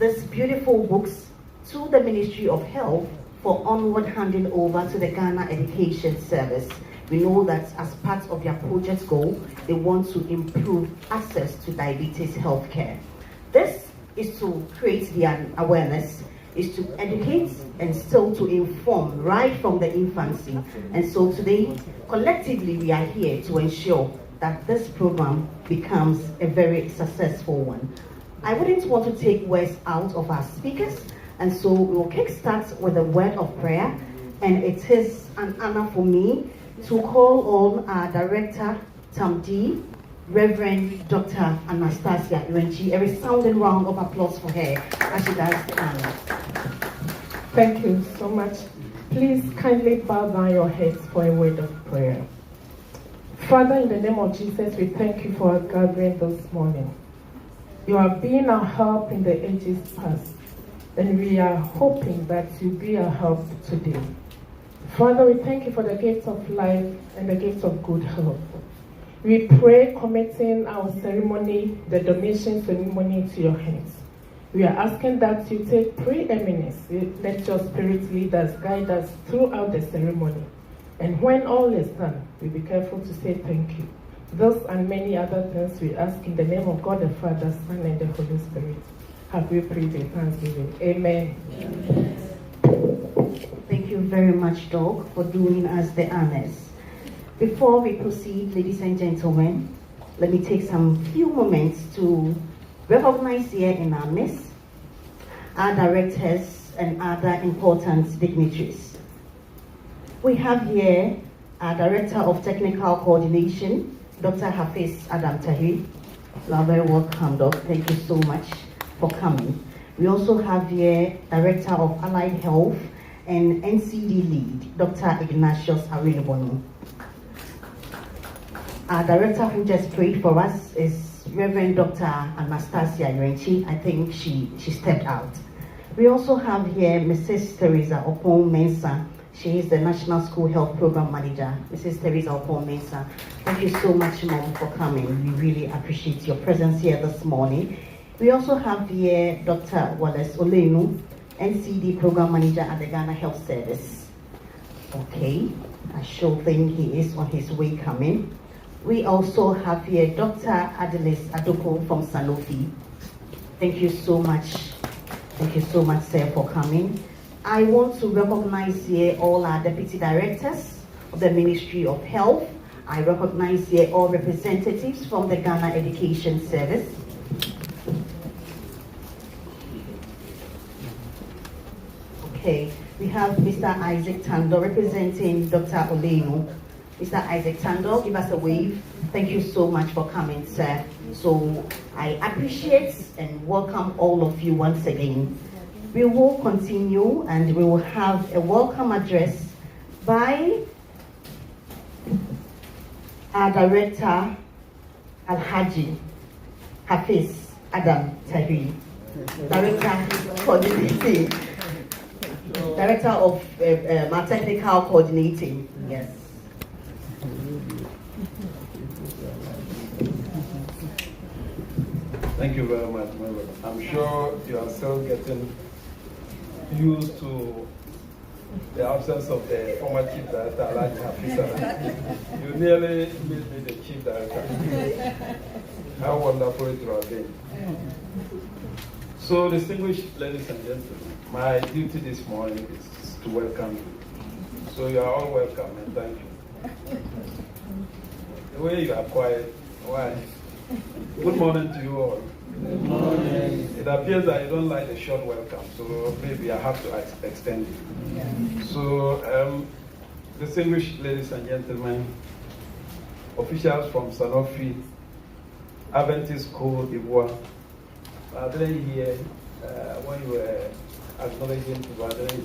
these beautiful books to the Ministry of Health for onward handing over to the Ghana Education Service. We know that as part of their project goal, they want to improve access to diabetes healthcare. This is to create the awareness, is to educate and still to inform right from the infancy. And so today, collectively, we are here to ensure that this program becomes a very successful one. I wouldn't want to take words out of our speakers, and so we will kickstart with a word of prayer. And it is an honor for me to call on our Director, TAMD, Reverend Dr. Anastasia Irenchi. A resounding round of applause for her as she does the honors. Thank you so much. Please kindly bow down your heads for a word of prayer. Father, in the name of Jesus, we thank you for our gathering this morning. You have been our help in the ages past, and we are hoping that you'll be our help today. Father, we thank you for the gift of life and the gift of good health. We pray committing our ceremony, the donation ceremony, to your hands. We are asking that you take preeminence. Let your spirit lead us, guide us throughout the ceremony. And when all is done, we be careful to say thank you. This and many other things we ask in the name of God the Father, Son, and the Holy Spirit. Have we prayed with thanksgiving? Amen. Amen. Thank you very much, Doc, for doing us the honors. Before we proceed, ladies and gentlemen, let me take some few moments to recognize here in our midst our directors and other important dignitaries. We have here our Director of Technical Coordination, Dr. Hafiz Adam Tahir. You are very welcome, Doc. Thank you so much for coming. We also have here Director of Allied Health and NCD Lead, Dr. Ignatius Arinobono. Our director who just prayed for us is Reverend Dr. Anastasia Irenchi. I think she stepped out. We also have here Mrs. Teresa Opon Mensah. She is the National School Health Program Manager. Mrs. Teresa Opon Mensah, thank you so much, Mom, for coming. We really appreciate your presence here this morning. We also have here Dr. Wallace Olenu, NCD Program Manager at the Ghana Health Service. Okay, I sure think he is on his way coming. We also have here Dr. Adelis Adoko from SANOFI. Thank you so much. Thank you so much, sir, for coming. I want to recognize here all our deputy directors of the Ministry of Health. I recognize here all representatives from the Ghana Education Service. Okay, we have Mr. Isaac Tando representing Dr. Olenu. Mr. Isaac Tando, give us a wave. Thank you so much for coming, sir. So I appreciate and welcome all of you once again. We will continue and we will have a welcome address by our Director, Alhaji Hafiz Adam Tahir, Director Coordinating, Director of Technical Coordinating. Yes. Thank you very much, Mabel. I'm sure you are still getting used to the absence of the former Chief Director, Alhaji Hafiz Adam. You nearly made me the Chief Director. How wonderful it would have been. So, distinguished ladies and gentlemen, my duty this morning is to welcome you. So you are all welcome and thank you. The way you are quiet, why? Good morning to you all. Good morning. It appears that you don't like the short welcome, so maybe I have to extend it. Yeah. So, distinguished ladies and gentlemen, officials from SANOFI, Adventist Côte d'Ivoire, are they here when you were acknowledging to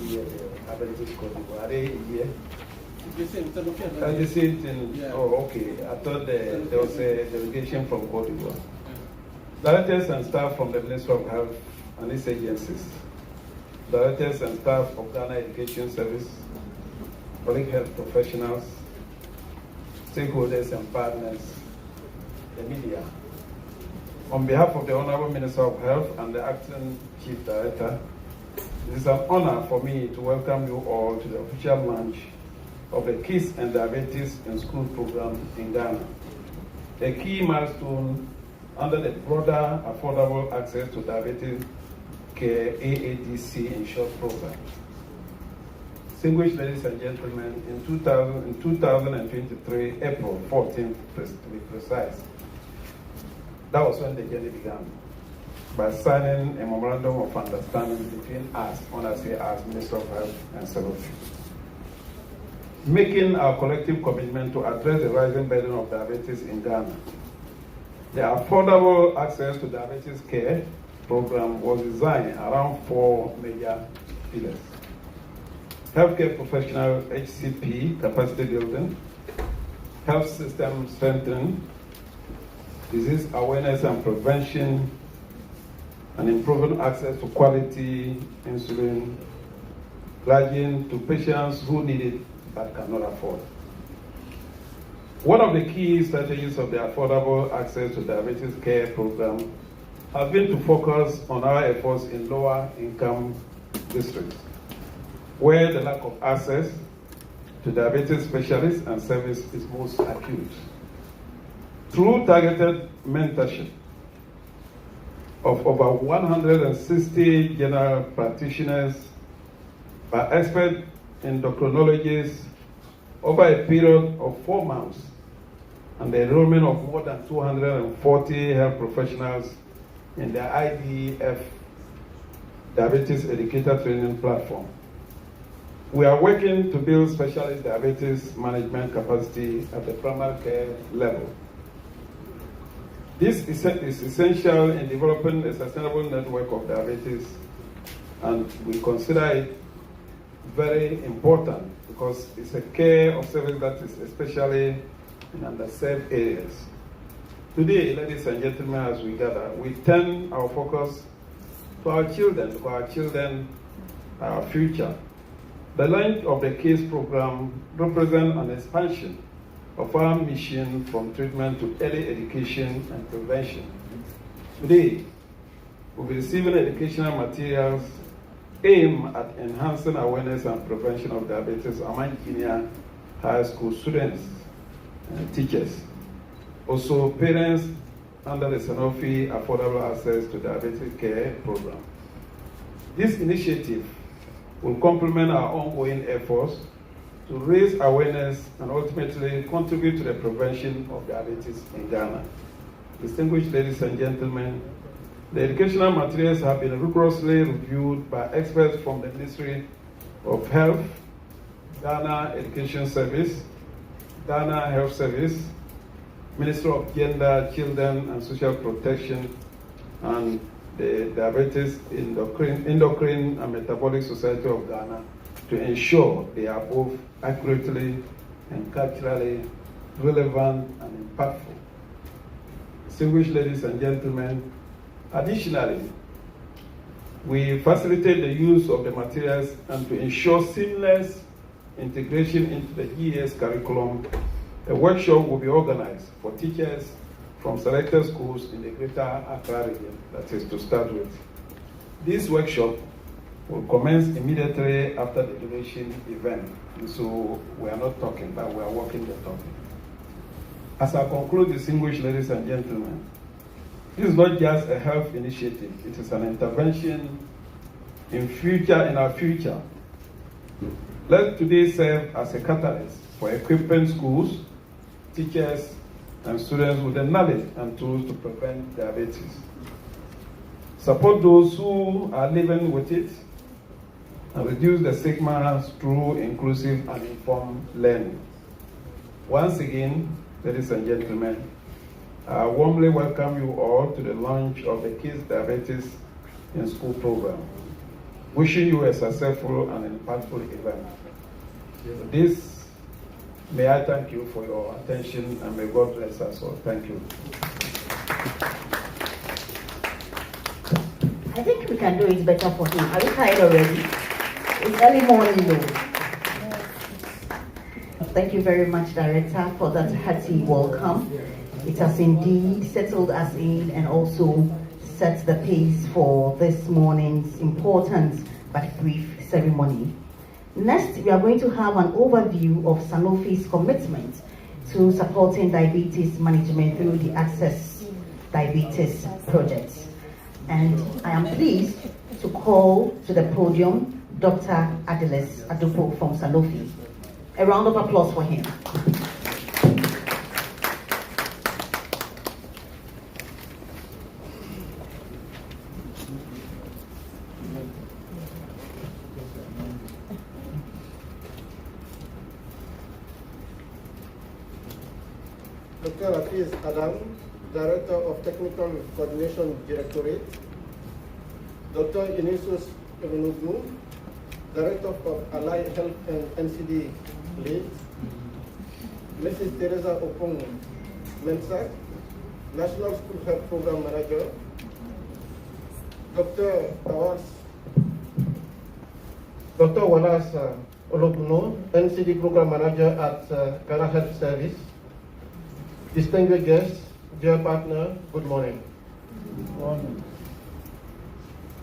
here Adventist Côte d'Ivoire? Are they here? The same thing. Yeah. Oh, okay. I thought there was a delegation from Côte d'Ivoire. Directors and staff from the Ministry of Health and its agencies, directors and staff of Ghana Education Service, public health professionals, stakeholders and partners, the media. On behalf of the Honorable Minister of Health and the Acting Chief Director, it is an honor for me to welcome you all to the official launch of the Kids and Diabetes in School program in Ghana, a key milestone under the broader Affordable Access to Diabetes Care AADC in short program. Distinguished ladies and gentlemen, in 2023, April 14th to be precise, that was when the journey began, by signing a memorandum of understanding between us, when I say us, Minister of Health and SANOFI, making our collective commitment to address the rising burden of diabetes in Ghana. The Affordable Access to Diabetes Care program was designed around 4 major pillars: healthcare professional HCP capacity building, health system strengthening, disease awareness and prevention, and improving access to quality insulin, glargine to patients who need it but cannot afford. One of the key strategies of the Affordable Access to Diabetes Care program has been to focus on our efforts in lower income districts, where the lack of access to diabetes specialists and service is most acute. Through targeted mentorship of over 160 general practitioners by expert endocrinologists over a period of 4 months, and the enrollment of more than 240 health professionals in the IDF Diabetes Educator Training Platform. We are working to build specialist diabetes management capacity at the primary care level. This is essential in developing a sustainable network of diabetes, and we consider it very important because it's a care of service that is especially in underserved areas. Today, ladies and gentlemen, as we gather, we turn our focus to our children, our future. The launch of the CASE program represents an expansion of our mission from treatment to early education and prevention. Today, we'll be receiving educational materials aimed at enhancing awareness and prevention of diabetes among junior high school students and teachers. Also, parents under the SANOFI Affordable Access to Diabetes Care program. This initiative will complement our ongoing efforts to raise awareness and ultimately contribute to the prevention of diabetes in Ghana. Distinguished ladies and gentlemen, the educational materials have been rigorously reviewed by experts from the Ministry of Health, Ghana Education Service, Ghana Health Service, Ministry of Gender, Children and Social Protection, and the Diabetes Endocrine and Metabolic Society of Ghana to ensure they are both accurately and culturally relevant and impactful. Distinguished ladies and gentlemen, additionally, we facilitate the use of the materials and to ensure seamless integration into the GES curriculum. A workshop will be organized for teachers from selected schools in the Greater Accra region, that is to start with. This workshop will commence immediately after the donation event. And so we are not talking, but we are walking the talk. As I conclude, distinguished ladies and gentlemen, this is not just a health initiative, it is an intervention in our future. Let today serve as a catalyst for equipping schools, teachers, and students with the knowledge and tools to prevent diabetes. Support those who are living with it and reduce the stigma through inclusive and informed learning. Once again, ladies and gentlemen, I warmly welcome you all to the launch of the Kids Diabetes in School program. Wishing you a successful and impactful event. With this, may I thank you for your attention and may God bless us all. Thank you. I think we can do it better for him. Are you tired already? It's early morning though. Thank you very much, Director, for that hearty welcome. It has indeed settled us in and also set the pace for this morning's important but brief ceremony. Next, we are going to have an overview of SANOFI's commitment to supporting diabetes management through the Access Diabetes Project. And I am pleased to call to the podium Dr. Adelis Adupo from SANOFI. A round of applause for him. Dr. Hafiz Adam, Director of Technical Coordination Directorate, Dr. Inisus Ebenugnu, Director of Allied Health and NCD Lead, Mrs. Teresa Opong Mensa, National School Health Program Manager, Dr. Wallace Ologno, NCD Program Manager at Ghana Health Service. Distinguished guests, dear partner, good morning. Good morning.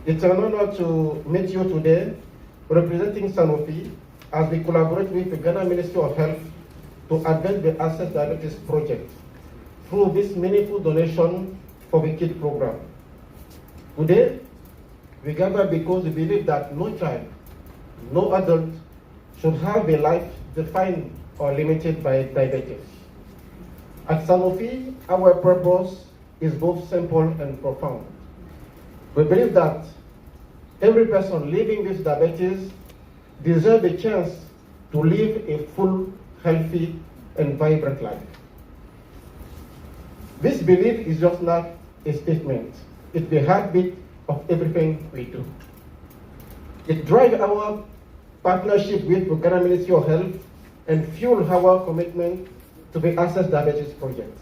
It's an honor to meet you today, representing SANOFI, as we collaborate with the Ghana Ministry of Health to advance the Access Diabetes Project through this meaningful donation for the KID program. Today, we gather because we believe that no child, no adult should have a life defined or limited by diabetes. At SANOFI, our purpose is both simple and profound. We believe that every person living with diabetes deserves a chance to live a full, healthy, and vibrant life. This belief is just not a statement. It's the heartbeat of everything we do. It drives our partnership with the Ghana Ministry of Health and fuels our commitment to the Access Diabetes Project.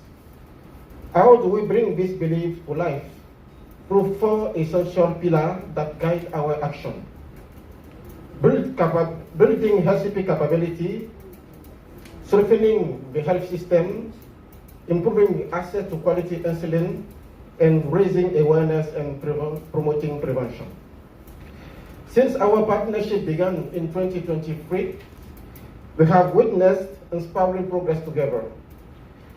How do we bring this belief to life? Through four essential pillars that guide our action. Building health capability, strengthening the health system, improving access to quality insulin, and raising awareness and promoting prevention. Since our partnership began in 2023, we have witnessed inspiring progress together.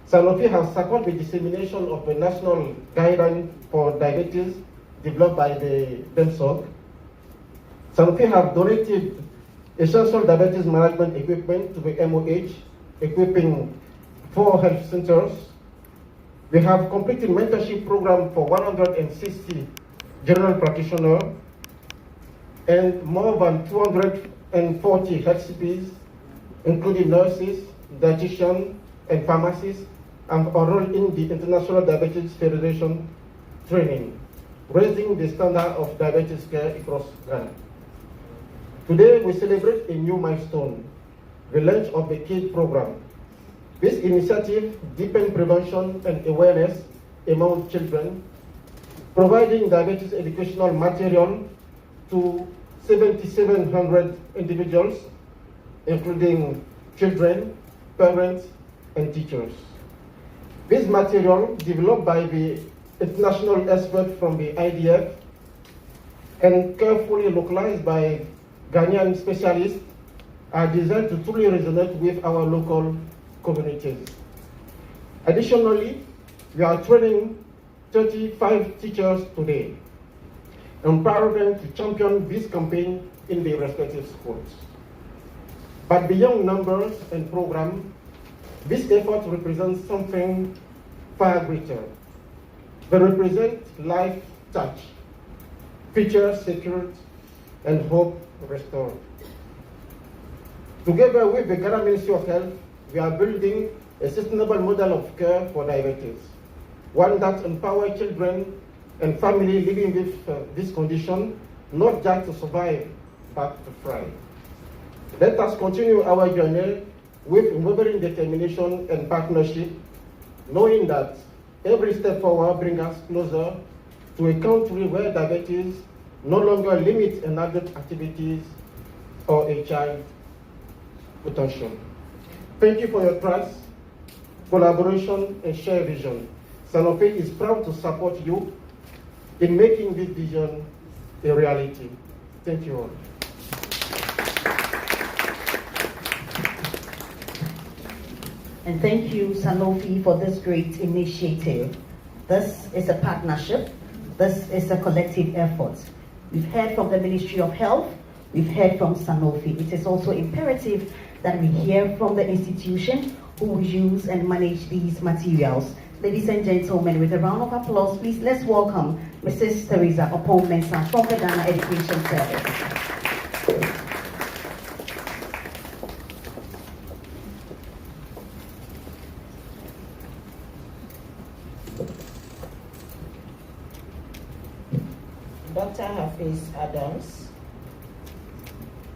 SANOFI has supported the dissemination of the national guideline for diabetes developed by the DEMSOG. SANOFI have donated essential diabetes management equipment to the MoH, equipping 4 health centers. We have completed mentorship program for 160 general practitioners and more than 240 health CPs, including nurses, dietitians, and pharmacists, and enrolled in the International Diabetes Federation training, raising the standard of diabetes care across Ghana. Today, we celebrate a new milestone, the launch of the KID program. This initiative deepens prevention and awareness among children, providing diabetes educational material to 7,700 individuals, including children, parents, and teachers. This material, developed by the international experts from the IDF and carefully localized by Ghanaian specialists, are designed to truly resonate with our local communities. Additionally, we are training 35 teachers today, empowering them to champion this campaign in their respective schools. But beyond numbers and programs, this effort represents something far greater. They represent life touch, future secured, and hope restored. Together with the Ghana Ministry of Health, we are building a sustainable model of care for diabetes, one that empowers children and families living with this condition, not just to survive, but to thrive. Let us continue our journey with unwavering determination and partnership, knowing that every step forward brings us closer to a country where diabetes no longer limits an adult activities or a child potential. Thank you for your trust. collaboration, and shared vision. SANOFI is proud to support you in making this vision a reality. Thank you all. And thank you, SANOFI, for this great initiative. This is a partnership. This is a collective effort. We've heard from the Ministry of Health. We've heard from SANOFI. It is also imperative that we hear from the institution who will use and manage these materials. Ladies and gentlemen, with a round of applause, please let's welcome Mrs. Teresa Opon-Mensah from the Ghana Education Service. Dr. Hafiz Adams,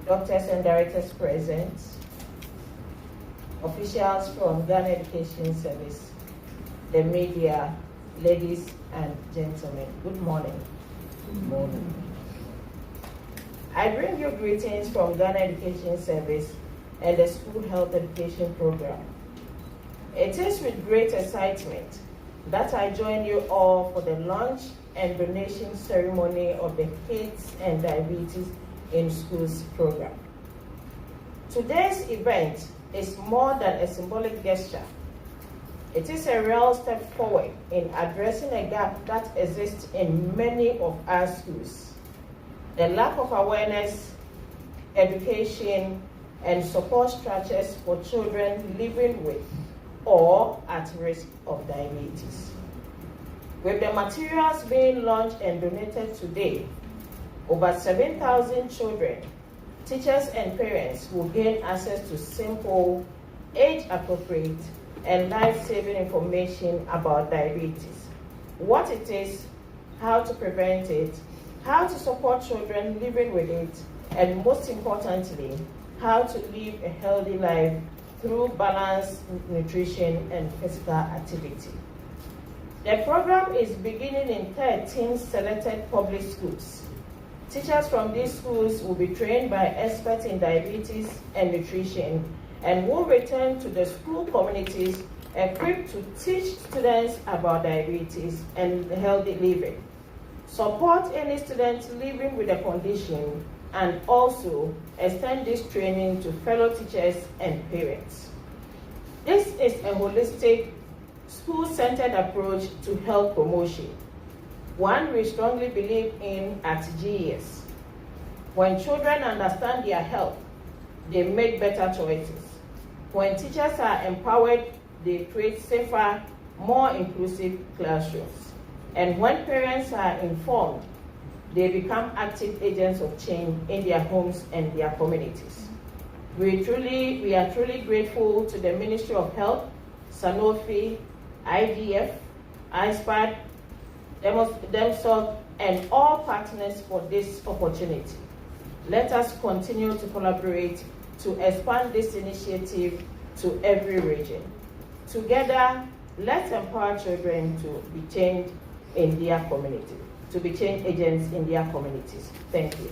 doctors and directors present, officials from Ghana Education Service, the media, ladies and gentlemen, good morning. Good morning. I bring you greetings from Ghana Education Service and the School Health Education Program. It is with great excitement that I join you all for the launch and donation ceremony of the AIDS and Diabetes in Schools program. Today's event is more than a symbolic gesture. It is a real step forward in addressing a gap that exists in many of our schools. The lack of awareness, education, and support structures for children living with or at risk of diabetes. With the materials being launched and donated today, over 7,000 children, teachers, and parents will gain access to simple, age-appropriate, and life-saving information about diabetes, what it is, how to prevent it, how to support children living with it, and most importantly, how to live a healthy life through balanced nutrition and physical activity. The program is beginning in 13 selected public schools. Teachers from these schools will be trained by experts in diabetes and nutrition and will return to the school communities equipped to teach students about diabetes and healthy living, support any students living with a condition, and also extend this training to fellow teachers and parents. This is a holistic, school-centered approach to health promotion, one we strongly believe in at GES. When children understand their health, they make better choices. When teachers are empowered, they create safer, more inclusive classrooms. And when parents are informed, they become active agents of change in their homes and their communities. We are truly grateful to the Ministry of Health, SANOFI, IDF, ISPAD, DEMSOC, and all partners for this opportunity. Let us continue to collaborate to expand this initiative to every region. Together, let's empower children to be changed in their community, to be change agents in their communities. Thank you.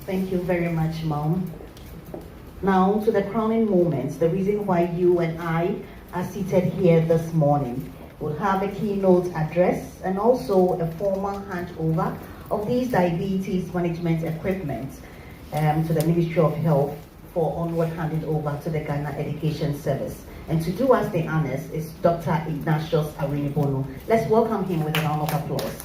Thank you very much, Mom. Now to the crowning moments, the reason why you and I are seated here this morning. We'll have a keynote address and also a formal handover of these diabetes management equipment to the Ministry of Health for onward handing over to the Ghana Education Service. And to do us the honors is Dr. Ignatius Awinibono. Let's welcome him with a round of applause.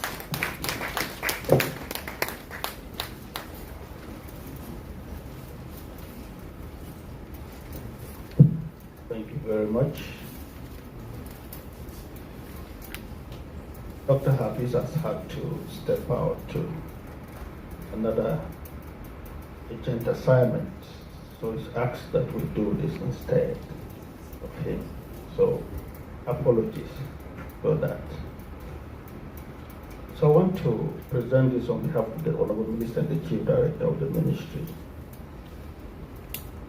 Thank you very much. Dr. Hafiz has had to step out to another urgent assignment, so he's asked that we do this instead of him. So, apologies for that. So I want to present this on behalf of the Honorable Minister and the Chief Director of the Ministry.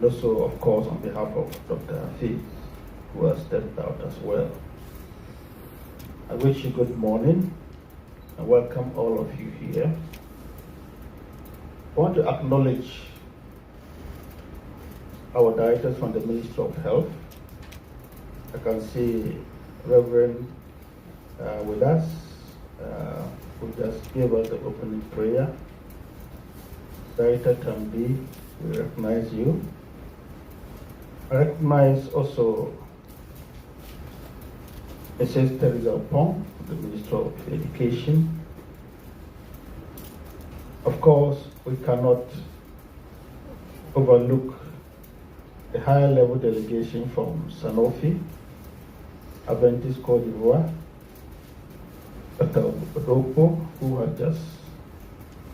Also, of course, on behalf of Dr. Hafiz, who has stepped out as well. I wish you good morning and welcome all of you here. want to acknowledge our directors from the Ministry of Health. I can see Reverend with us, who just gave us the opening prayer. Director Tambi, we recognize you. I recognize also Mrs. Teresa Pong, the Minister of Education. Of course, we cannot overlook the higher level delegation from SANOFI, Adventist Côte d'Ivoire, Dr. Ropo, who had just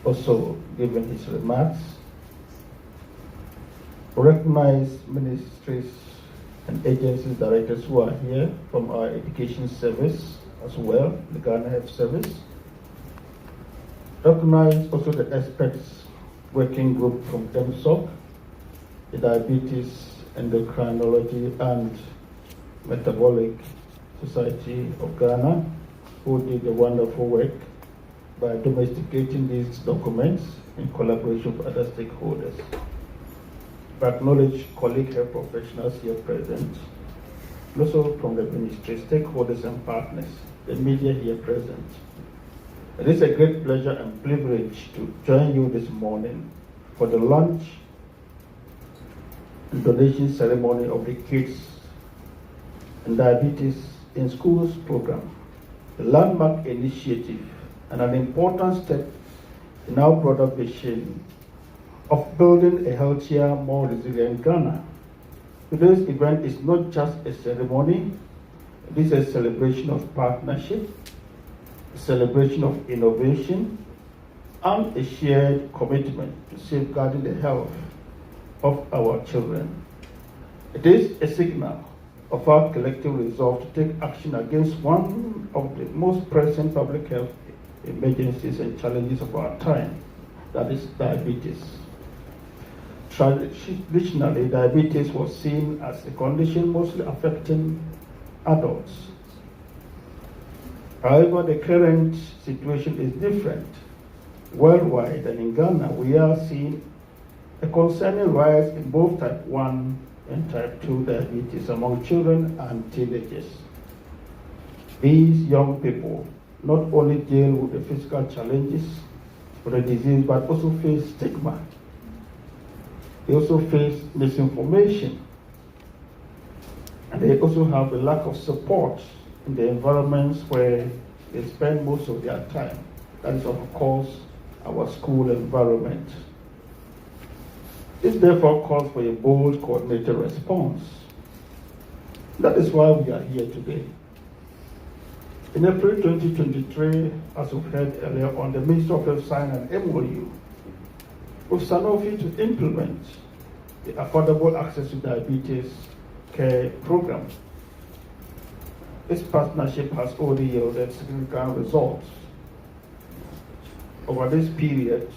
also given his remarks. Recognize ministries and agencies directors who are here from our education service as well, the Ghana Health Service. Recognize also the experts working group from DEMSOC, the Diabetes, Endocrinology and Metabolic Society of Ghana, who did a wonderful work by domesticating these documents in collaboration with other stakeholders. I acknowledge colleague health professionals here present, and also from the ministry, stakeholders and partners, the media here present. It is a great pleasure and privilege to join you this morning for the launch and donation ceremony of the Kids and Diabetes in Schools program, a landmark initiative and an important step in our broader vision of building a healthier, more resilient Ghana. Today's event is not just a ceremony, it is a celebration of partnership, a celebration of innovation, and a shared commitment to safeguarding the health of our children. It is a signal of our collective resolve to take action against one of the most pressing public health emergencies and challenges of our time, that is diabetes. Traditionally, diabetes was seen as a condition mostly affecting adults. However, the current situation is different. Worldwide and in Ghana, we are seeing a concerning rise in both type 1 and type 2 diabetes among children and teenagers. These young people not only deal with the physical challenges of the disease, but also face stigma. They also face misinformation. And they also have a lack of support in the environments where they spend most of their time. That is, of course, our school environment. This therefore calls for a bold, coordinated response. That is why we are here today. In April 2023, as we've heard earlier on, the Minister of Health signed an MoU with SANOFI to implement the Affordable Access to Diabetes Care Program. This partnership has already yielded significant results. Over this period,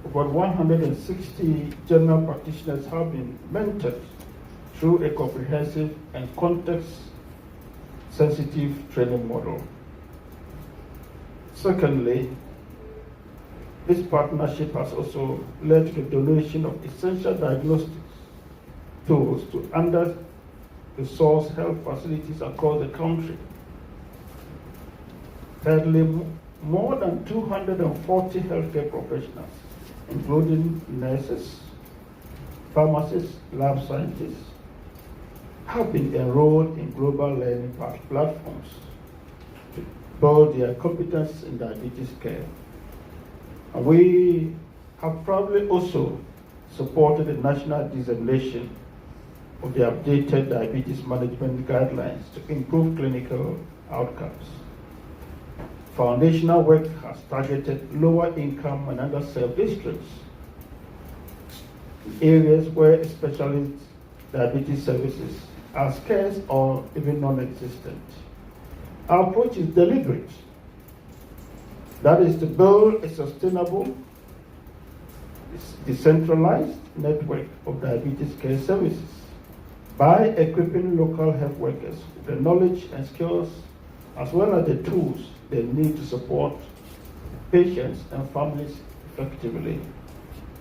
about 160 general practitioners have been mentored through a comprehensive and context-sensitive training model. Secondly, this partnership has also led to the donation of essential diagnostics tools to under-resourced health facilities across the country. Thirdly, more than 240 healthcare professionals, including nurses, pharmacists, lab scientists, have been enrolled in global learning platforms to build their competence in diabetes care. And we have probably also supported the national dissemination of the updated diabetes management guidelines to improve clinical outcomes. Foundational work has targeted lower income and underserved districts, areas where specialist diabetes services are scarce or even non-existent. Our approach is deliberate. That is to build a sustainable, decentralized network of diabetes care services by equipping local health workers with the knowledge and skills as well as the tools they need to support patients and families effectively.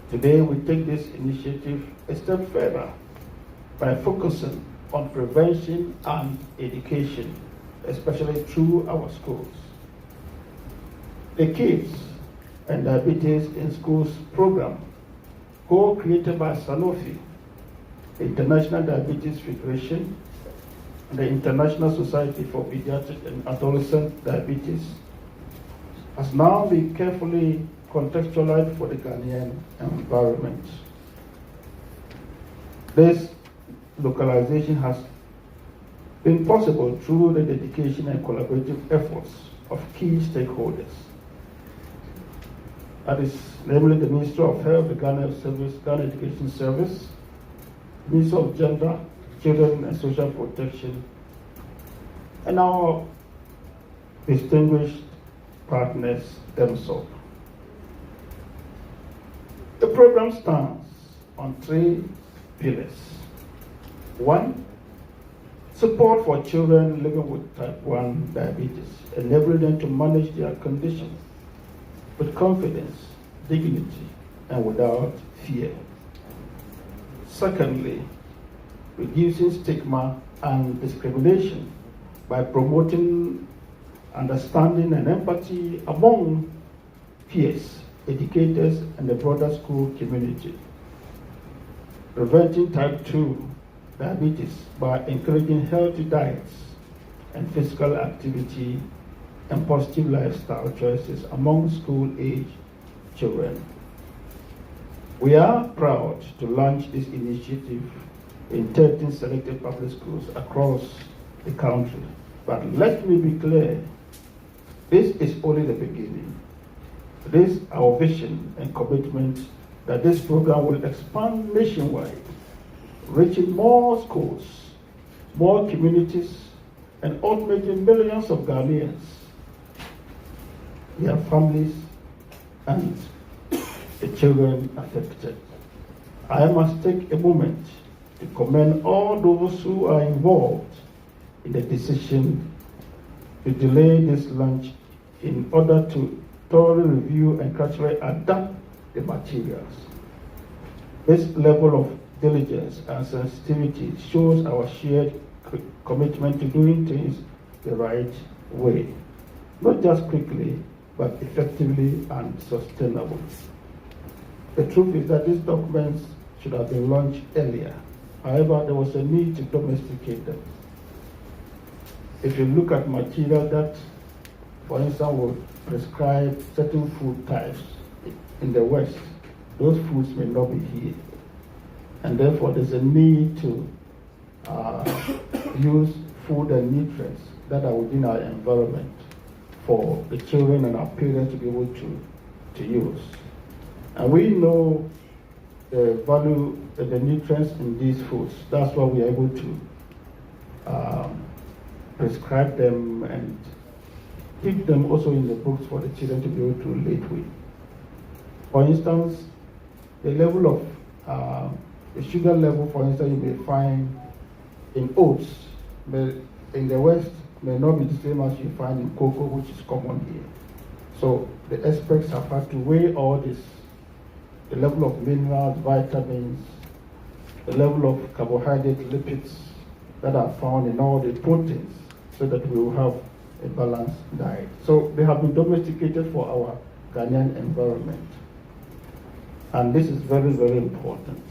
Today, we take this initiative a step further by focusing on prevention and education, especially through our schools. The Kids and Diabetes in Schools program, co-created by SANOFI, the International Diabetes Federation, and the International Society for Pediatric and Adolescent Diabetes, has now been carefully contextualized for the Ghanaian environment. This localization has been possible through the dedication and collaborative efforts of key stakeholders. That is namely the Ministry of Health, the Ghana Education Service, Ministry of Gender, Children and Social Protection, and our distinguished partners themselves. The program stands on 3 pillars. 1, support for children living with type 1 diabetes, enabling them to manage their condition with confidence, dignity, and without fear. Secondly, reducing stigma and discrimination by promoting understanding and empathy among peers, educators, and the broader school community. Preventing type 2 diabetes by encouraging healthy diets and physical activity and positive lifestyle choices among school-age children. We are proud to launch this initiative in 13 selected public schools across the country. But let me be clear, this is only the beginning. It is our vision and commitment that this program will expand nationwide, reaching more schools, more communities, and ultimately millions of Ghanaians, their families, and the children affected. I must take a moment to commend all those who are involved in the decision to delay this launch in order to thoroughly review and culturally adapt the materials. This level of diligence and sensitivity shows our shared commitment to doing things the right way, not just quickly, but effectively and sustainably. The truth is that these documents should have been launched earlier. However, there was a need to domesticate them. If you look at material that, for instance, would prescribe certain food types in the West, those foods may not be here. And therefore, there's a need to use food and nutrients that are within our environment for the children and our parents to be able to use. And we know the value of the nutrients in these foods. That's why we are able to prescribe them and keep them also in the books for the children to be able to relate with. For instance, the level of the sugar level, for instance, you may find in oats, but in the West may not be the same as you find in cocoa, which is common here. So the experts have had to weigh all this, the level of minerals, vitamins, the level of carbohydrate, lipids that are found in all the proteins, so that we will have a balanced diet. So they have been domesticated for our Ghanaian environment. And this is very, very important.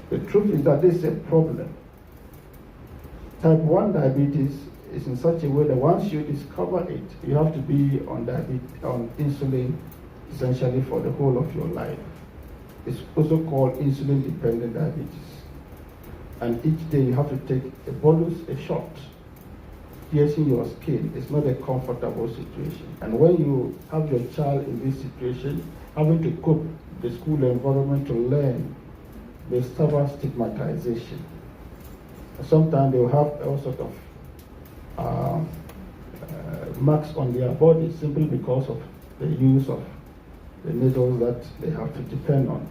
The truth is that this is a problem. Type 1 diabetes is in such a way that once you discover it, you have to be on insulin essentially for the whole of your life. It's also called insulin-dependent diabetes. And each day you have to take a bolus, a shot, piercing your skin. It's not a comfortable situation. And when you have your child in this situation, having to cope with the school environment to learn, they suffer stigmatization. Sometimes they will have all sorts of marks on their body simply because of the use of the needles that they have to depend on.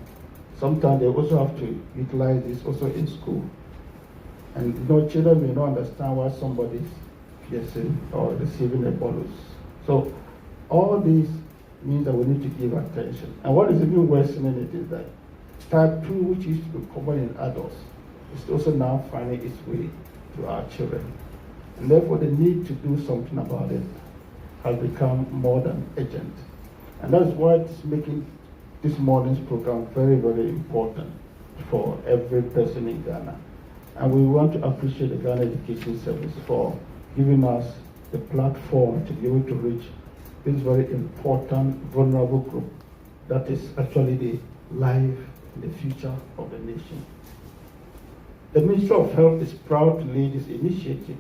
Sometimes they also have to utilize this also in school. And children may not understand why somebody's piercing or receiving a bolus. So all these means that we need to give attention. And what is even worsening it is that type 2, which used to be common in adults, is also now finding its way to our children. And therefore, the need to do something about it has become more than urgent. And that's why it's making this morning's program very, very important for every person in Ghana. And we want to appreciate the Ghana Education Service for giving us the platform to be able to reach this very important, vulnerable group that is actually the life and the future of the nation. The Ministry of Health is proud to lead this initiative,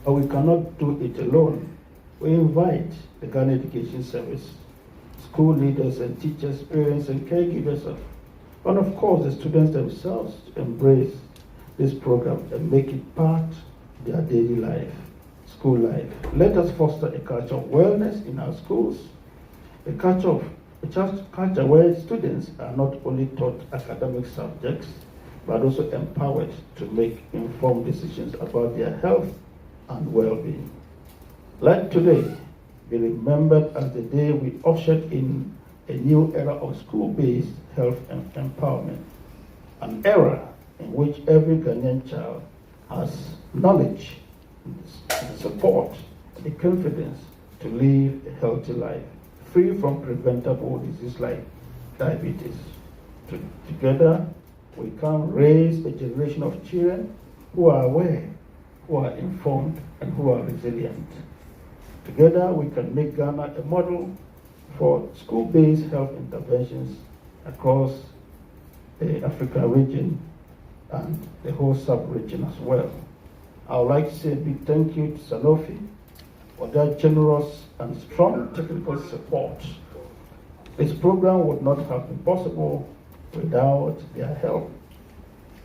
but we cannot do it alone. We invite the Ghana Education Service, school leaders and teachers, parents and caregivers, and of course the students themselves to embrace this program and make it part of their daily life, school life. Let us foster a culture of wellness in our schools, a culture where students are not only taught academic subjects, but also empowered to make informed decisions about their health and well-being. Let today be remembered as the day we ushered in a new era of school-based health and empowerment, an era in which every Ghanaian child has knowledge, the support, and the confidence to live a healthy life, free from preventable disease like diabetes. Together, we can raise a generation of children who are aware, who are informed, and who are resilient. Together, we can make Ghana a model for school-based health interventions across the Africa region and the whole sub-region as well. I would like to say a big thank you to SANOFI for their generous and strong technical support. This program would not have been possible without their help.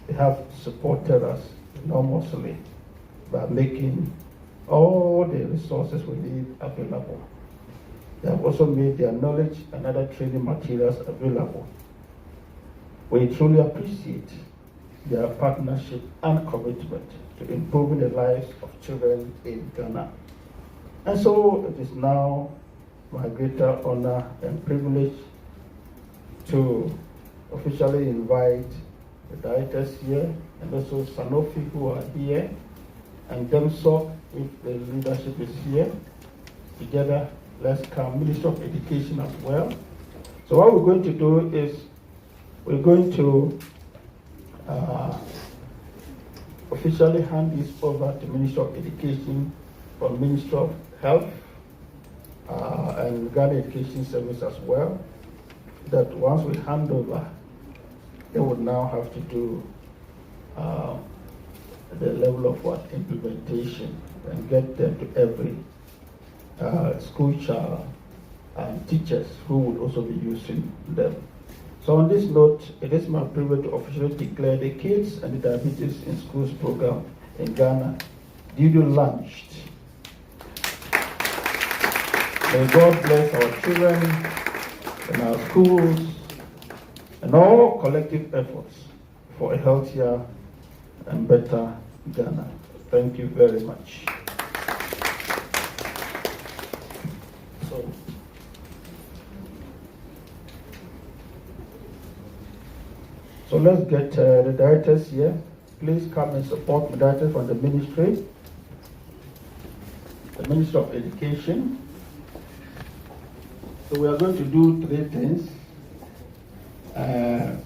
They have supported us enormously by making all the resources we need available. They have also made their knowledge and other training materials available. We truly appreciate their partnership and commitment to improving the lives of children in Ghana. And so it is now my greater honor and privilege to officially invite the directors here and also SANOFI who are here, and DEMSOC, if the leadership is here. Together, let's come Minister of Education as well. So what we're going to do is we're going to officially hand this over to Minister of Education from Minister of Health and Ghana Education Service as well. That once we hand over, they would now have to do the level of what implementation and get them to every school child and teachers who would also be using them. So on this note, it is my privilege to officially declare the Kids and the Diabetes in Schools program in Ghana duly launched. May God bless our children and our schools and all collective efforts for a healthier and better Ghana. Thank you very much. So let's get the directors here. Please come and support the directors from the ministry. The Minister of Education. So we are going to do three things.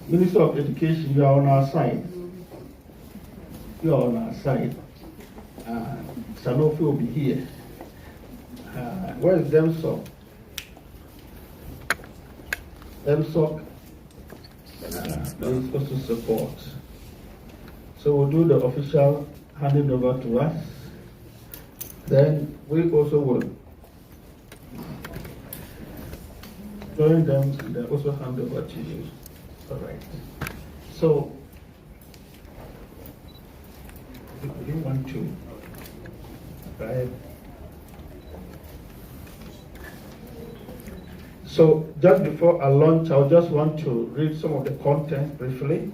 Minister of Education, you are on our side. You are on our side. SANOFI will be here. Where is DEMSOC? DEMSOC is also support. So we'll do the official handing over to us. Then we also will join them and then also hand over to you. All right. So, do you want to right? So just before I launch, I just want to read some of the content briefly.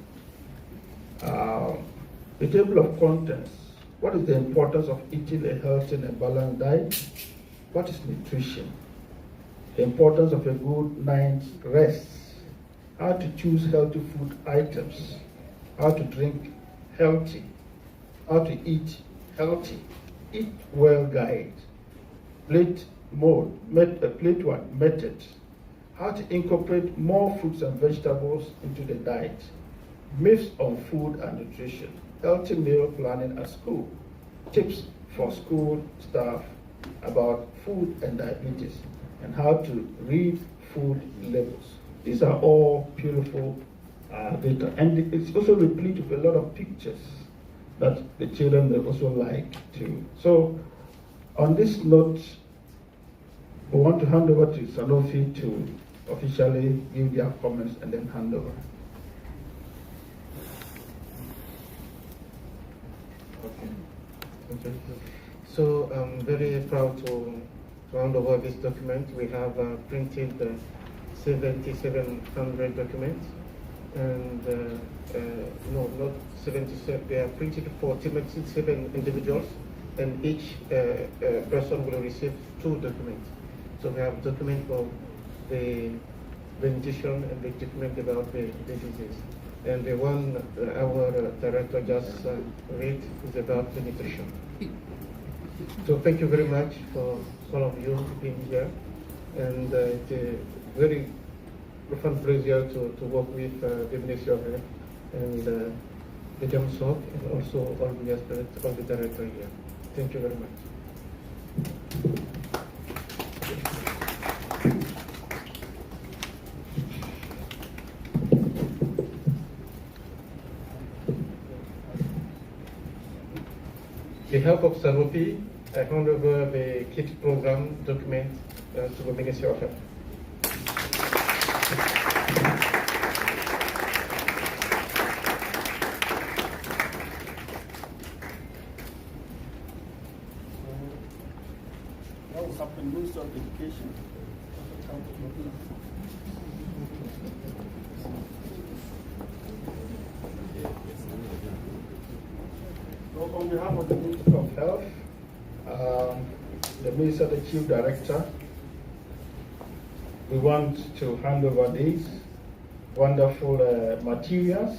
The table of contents. What is the importance of eating a healthy and balanced diet? What is nutrition? the importance of a good night's rest, how to choose healthy food items, how to drink healthy, how to eat healthy, eat well guide, plate one method, how to incorporate more fruits and vegetables into the diet, myths on food and nutrition, healthy meal planning at school, tips for school staff about food and diabetes, and how to read food labels. These are all beautiful data, and it's also replete with a lot of pictures that the children will also like too. So on this note, we want to hand over to SANOFI to officially give their comments and then hand over. Okay. So I'm very proud to hand over this document. We have printed 7,700 documents, and no, not 77. They are printed for 77 individuals, and each person will receive 2 documents. So we have document for the nutrition and the document about the disease. And the one our director just read is about the nutrition. So thank you very much for all of you being here, and it's a very profound pleasure to work with the Ministry of Health and the JAMSOC, and also all the aspects of the director here. Thank you very much. On behalf of SANOFI, I hand over the KIT program document to the Ministry of Health. What will happen? Minister of Education. So on behalf of the Ministry of Health, the Minister, the Chief Director, we want to hand over these wonderful materials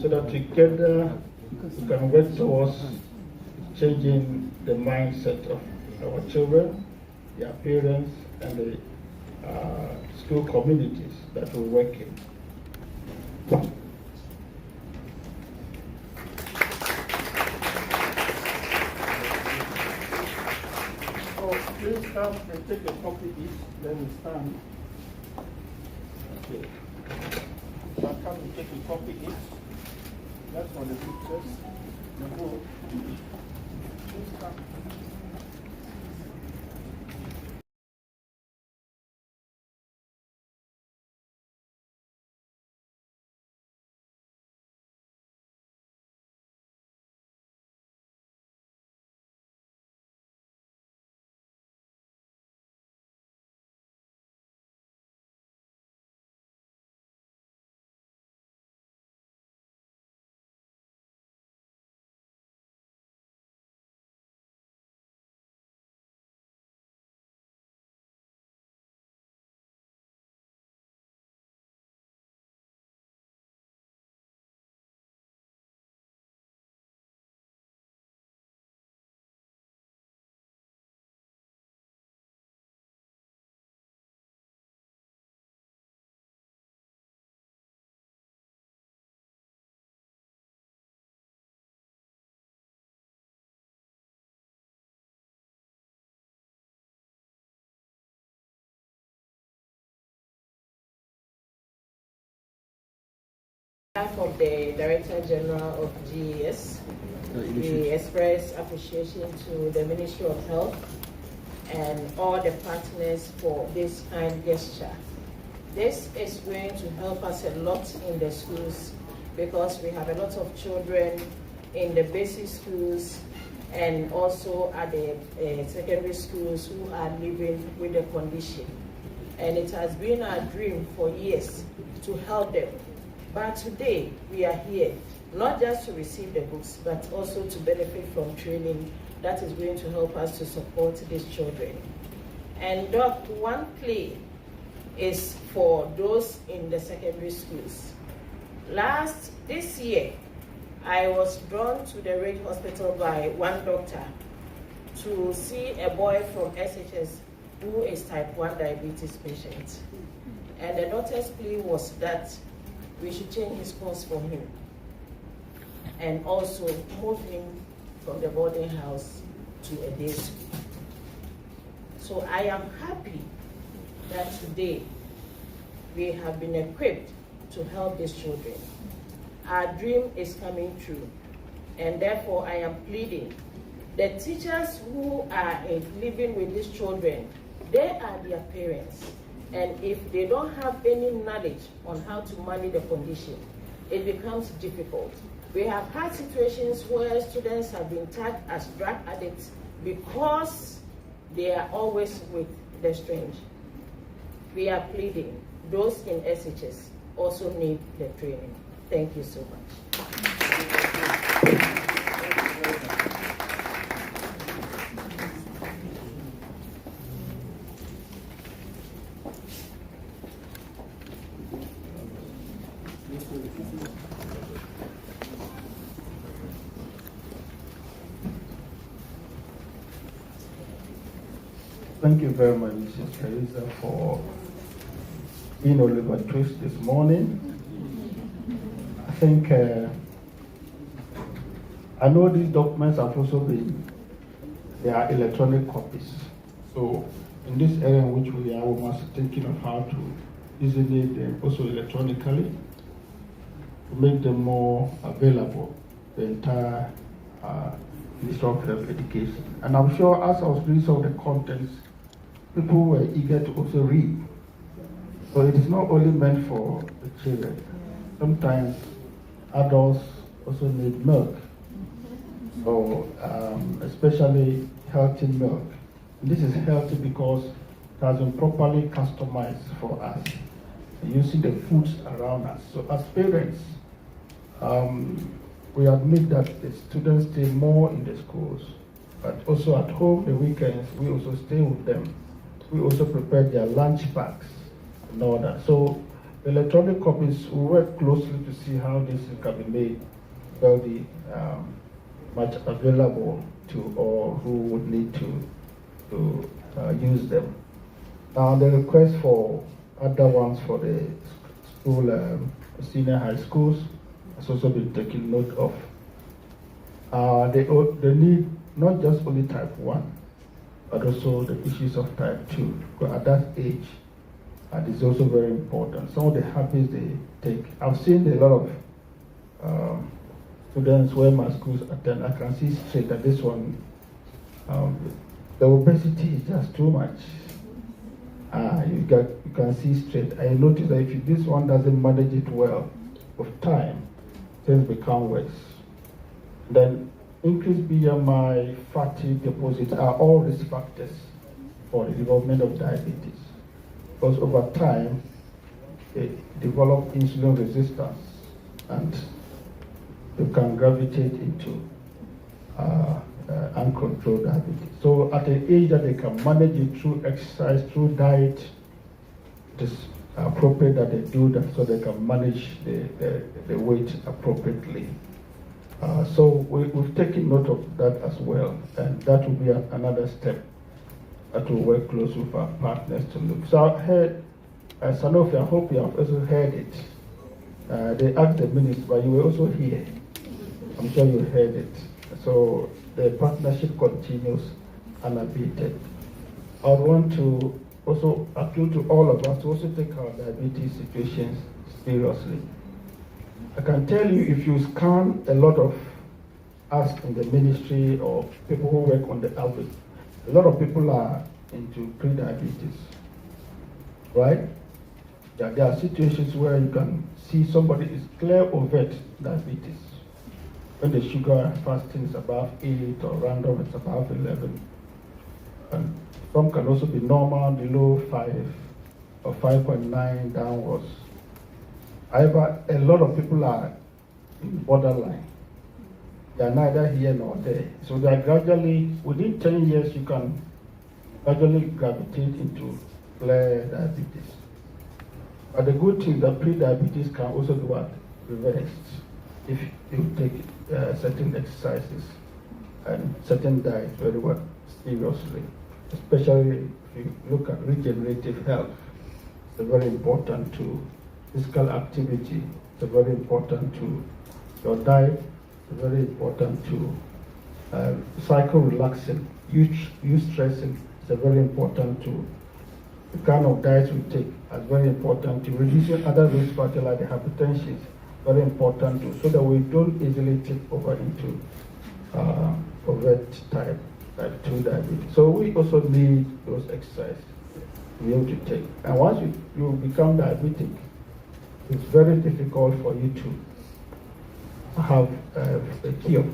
so that together we can work towards changing the mindset of our children, their parents, and the school communities that we work in. Please come and take a copy each, then we stand. Okay. So come and take a copy each. That's for the pictures. The book. Please come. On behalf of the Director General of GES, we express appreciation to the Ministry of Health and all the partners for this kind gesture. This is going to help us a lot in the schools because we have a lot of children in the basic schools and also at the secondary schools who are living with the condition. And it has been our dream for years to help them. But today, we are here, not just to receive the books, but also to benefit from training that is going to help us to support these children. And Doc, one play is for those in the secondary schools. This year, I was drawn to the Ridge Hospital by one doctor to see a boy from SHS who is type 1 diabetes patient. And the doctor's plea was that we should change his course for him and also move him from the boarding house to a day school. So I am happy that today we have been equipped to help these children. Our dream is coming true, and therefore I am pleading. The teachers who are living with these children, they are their parents. And if they don't have any knowledge on how to manage the condition, it becomes difficult. We have had situations where students have been tagged as drug addicts because they are always with the strange. We are pleading. Those in SHS also need the training. Thank you so much. Thank you very much, Mrs. Teresa, for being Oliver Twist this morning. I think I know these documents have also they are electronic copies. So in this area in which we are, we must be thinking of how to disseminate them also electronically to make them more available, the entire Ministry of Health Education. And I'm sure as I was reading some of the contents, people were eager to also read. So it is not only meant for the children. Sometimes adults also need milk, so especially healthy milk. And this is healthy because it has been properly customized for us, using the foods around us. So as parents, we admit that the students stay more in the schools, but also at home, the weekends, we also stay with them. We also prepare their lunch bags and all that. So electronic copies, we work closely to see how this can be made very much available to all who would need to use them. Now the request for other ones for the school, senior high schools, has also been taken note of. They need not just only type 1, but also the issues of type 2. Because at that age, it is also very important. Some of the habits they take. I've seen a lot of students where my schools attend. I can see straight that this one, the obesity is just too much. You can see straight. I noticed that if this one doesn't manage it well, with time, things become worse. Then increased BMI, fatty deposits are all risk factors for the development of diabetes. Because over time, they develop insulin resistance and you can gravitate into uncontrolled diabetes. So at the age that they can manage it through exercise, through diet, it is appropriate that they do that so they can manage the weight appropriately. So we've taken note of that as well, and that will be another step that will work close with our partners to look. So I heard, SANOFI, I hope you have also heard it. They asked the minister, but you were also here. I'm sure you heard it. So the partnership continues unabated. I want to also appeal to all of us to also take our diabetes situations seriously. I can tell you, if you scan a lot of us in the ministry or people who work on the outreach, a lot of people are into pre-diabetes, right? There are situations where you can see somebody is clear overt diabetes. When the sugar fasting is above 8 or random, it's above 11. And some can also be normal, below 5 or 5.9 downwards. However, a lot of people are in borderline. They are neither here nor there. So they are gradually, within 10 years, you can gradually gravitate into clear diabetes. But the good thing is that pre-diabetes can also be what? Reversed if you take certain exercises and certain diets very well seriously. Especially if you look at regenerative health, it's very important to physical activity, it's very important to your diet, it's very important to cycle relaxing, use stressing, it's very important to the kind of diet we take, it's very important to reducing other risk factors like hypertension, very important too, so that we don't easily take over into overt type 2 diabetes. So we also need those exercises to be able to take. And once you become diabetic, it's very difficult for you to have a cure.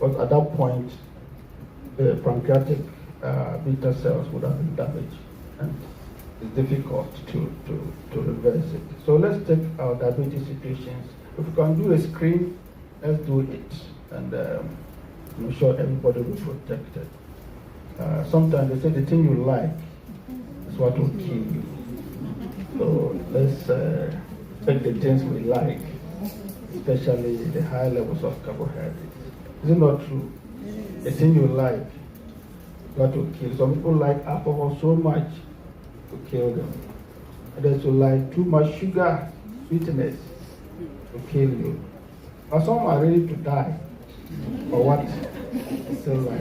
But at that point, the pancreatic beta cells would have been damaged, and it's difficult to reverse it. So let's take our diabetes situations. If we can do a screen, let's do it, and I'm sure everybody will be protected. Sometimes they say the thing you like is what will kill you. So let's take the things we like, especially the high levels of carbohydrates. Is it not true? The thing you like is what will kill. Some people like alcohol so much to kill them. Others will like too much sugar, sweetness to kill you. But some are ready to die for what still like.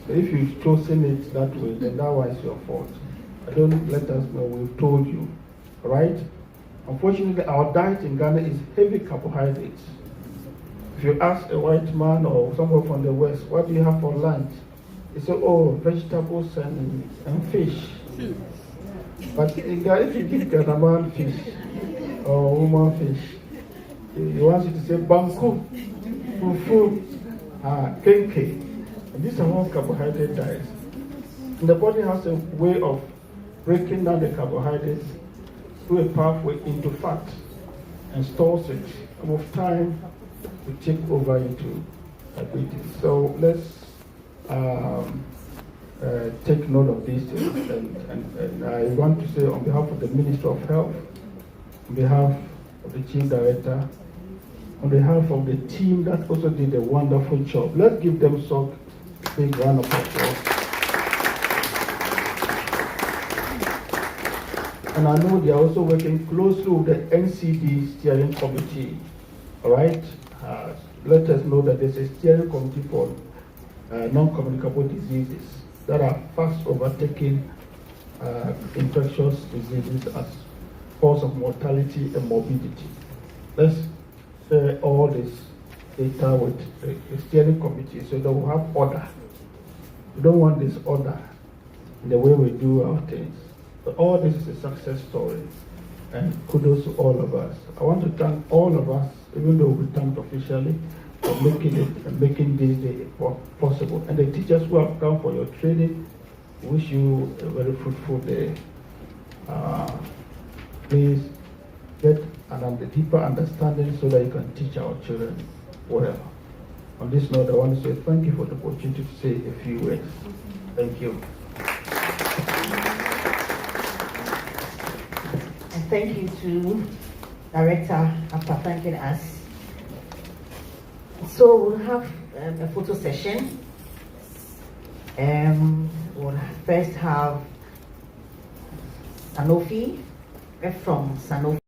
So if you've chosen it that way, then that was your fault. Don't let us know we've told you, right? Unfortunately, our diet in Ghana is heavy carbohydrates. If you ask a white man or someone from the West, what do you have for lunch? They say, oh, vegetables and fish. But in Ghana, if you give a man fish or woman fish, he wants you to say banku, fufu, kenke. And these are all carbohydrate diets. And the body has a way of breaking down the carbohydrates through a pathway into fat and stores it. And with time, we take over into diabetes. So let's take note of these things. And I want to say on behalf of the Minister of Health, on behalf of the Chief Director, on behalf of the team that also did a wonderful job, let's give them some big round of applause. And I know they are also working closely with the NCD steering committee. All right? Let us know that there's a steering committee for non-communicable diseases that are fast overtaking infectious diseases as cause of mortality and morbidity. Let's share all this data with the steering committee so that we have order. We don't want disorder in the way we do our things. But all this is a success story, and kudos to all of us. I want to thank all of us, even though we thanked officially, for making it and making this day possible. And the teachers who have come for your training, wish you a very fruitful day. Please get a deeper understanding so that you can teach our children well. On this note, I want to say thank you for the opportunity to say a few words. Thank you. And thank you to Director after thanking us. So we'll have a photo session. We'll first have SANOFI from SANOFI.